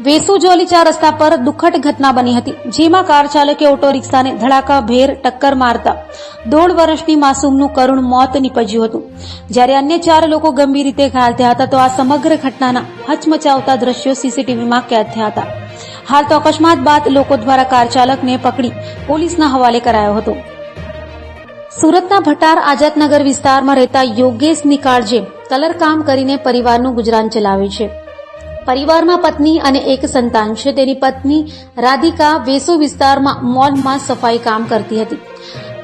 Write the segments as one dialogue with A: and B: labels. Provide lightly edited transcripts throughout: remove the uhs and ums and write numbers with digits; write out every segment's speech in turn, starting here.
A: વેસુ જોલી 4 રસ્તા પર દુઃખદ ઘટના બની હતી, જેમાં કાર ચાલકે ઓટો રિક્ષાને ધડાકાભેર ટક્કર મારતા 1.5 વર્ષની માસૂમનું કરુણ મોત નીપજ્યું હતું, જ્યારે અન્ય 4 લોકો ગંભીર રીતે ઘાયલ થયા હતા. તો આ સમગ્ર ઘટનાના હચમચાવતા દ્રશ્યો સીસીટીવીમાં કેદ થયા હતા. હાલ તો અકસ્માત બાદ લોકો દ્વારા કાર ચાલકને પકડી પોલીસના હવાલે કરાયો હતો. સુરતના ભટાર આઝાદનગર વિસ્તારમાં રહેતા યોગેશ નિકાળજે કલરકામ કરીને પરિવારનું ગુજરાન ચલાવે છે. પરિવારમાં પત્ની અને એક સંતાન છે. તેની પત્ની રાધિકા વેસુ વિસ્તારમાં મોલમાં સફાઈ કામ કરતી હતી,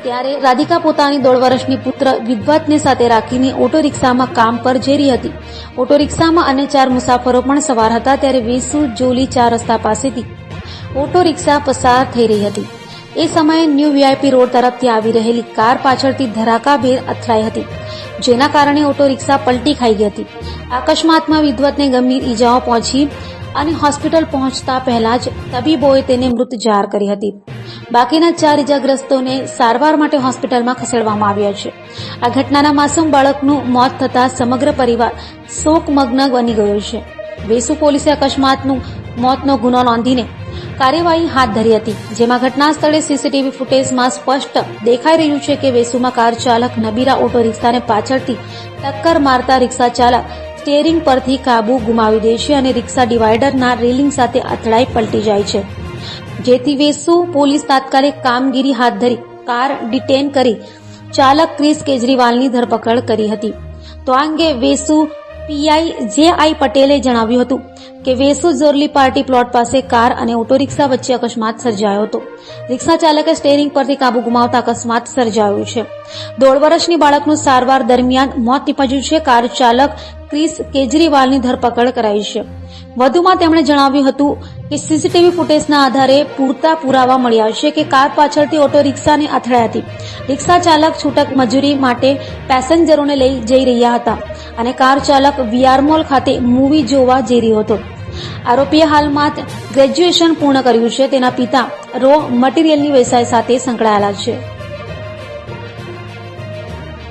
A: ત્યારે રાધિકા પોતાની 1.5 વર્ષની પુત્ર વિદ્વતને સાથે રાખીને ઓટો રિક્ષામાં કામ પર જઈ રહી હતી. ઓટો રિક્ષામાં અન્ય 4 મુસાફરો પણ સવાર હતા, ત્યારે વેસુ જોલી 4 રસ્તા પાસેથી ઓટો રિક્ષા પસાર થઈ રહી હતી. એ સમયે ન્યૂ વીઆઈપી રોડ તરફથી આવી રહેલી કાર પાછળથી ધડાકાભેર અથડાઈ હતી, જેના કારણે ઓટો રિક્ષા પલટી ખાઈ ગઈ હતી. અકસ્માતમાં વિદ્વતને ગંભીર ઈજાઓ પહોંચી અને હોસ્પિટલ પહોંચતા પહેલા જ તબીબોએ તેને મૃત જાહેર કરી હતી. બાકીના 4 ઈજાગ્રસ્તોને સારવાર માટે હોસ્પિટલમાં ખસેડવામાં આવ્યા છે. આ ઘટનાના માસૂમ બાળકનું મોત થતાં સમગ્ર પરિવાર શોકમગ્ન બની ગયો છે. વેસુ પોલીસે અકસ્માતનું મોતનો ગુનો નોંધીને કાર્યવાહી હાથ ધરી હતી, જેમાં ઘટના સ્થળે સીસીટીવી ફૂટેજમાં સ્પષ્ટ દેખાઈ રહ્યું છે કે વેસુમાં કાર ચાલક નબીરા ઓટો રિક્ષાને પાછળથી ટક્કર મારતા રિક્ષા ચાલક સ્ટીયરિંગ પરથી કાબુ ગુમાવી દે છે અને રિક્ષા ડિવાઈડરના રેલિંગ સાથે અથડાઈ પલટી જાય છે, જેથી વેસુ પોલીસ તાત્કાલિક કામગીરી હાથ ધરી કાર ડિટેન કરી ચાલક ક્રિસ કેજરીવાલની ધરપકડ કરી હતી. તો આ અંગે વેસુ પીઆઈ જે.આઈ. પટેલે જણાવ્યું હતું કે વેસુ જોરલી પાર્ટી પ્લોટ પાસે કાર અને ઓટો રિક્ષા વચ્ચે અકસ્માત સર્જાયો હતો. રિક્ષા ચાલકે સ્ટીયરિંગ પરથી કાબુ ગુમાવતા અકસ્માત સર્જાયો છે. 1.5 વર્ષની બાળકનું સારવાર દરમિયાન મોત નીપજ્યું છે. કાર ચાલક ક્રિસ કેજરીવાલની ધરપકડ કરાઈ છે. વધુમાં તેમણે જણાવ્યું હતું કે સીસીટીવી ફૂટેજના આધારે પૂરતા પુરાવા મળ્યા છે કે કાર પાછળથી ઓટો રિક્ષાને અથડાઈ હતી. રિક્ષા ચાલક છૂટક મજૂરી માટે પેસેન્જરોને લઈ જઈ રહ્યા હતા અને કાર ચાલક વીઆર મોલ ખાતે મૂવી જોવા જઈ રહ્યો હતો. આરોપીએ હાલમાં ગ્રેજ્યુએશન પૂર્ણ કર્યું છે. તેના પિતા રો મટીરીયલની વ્યવસાય સાથે સંકળાયેલા છે.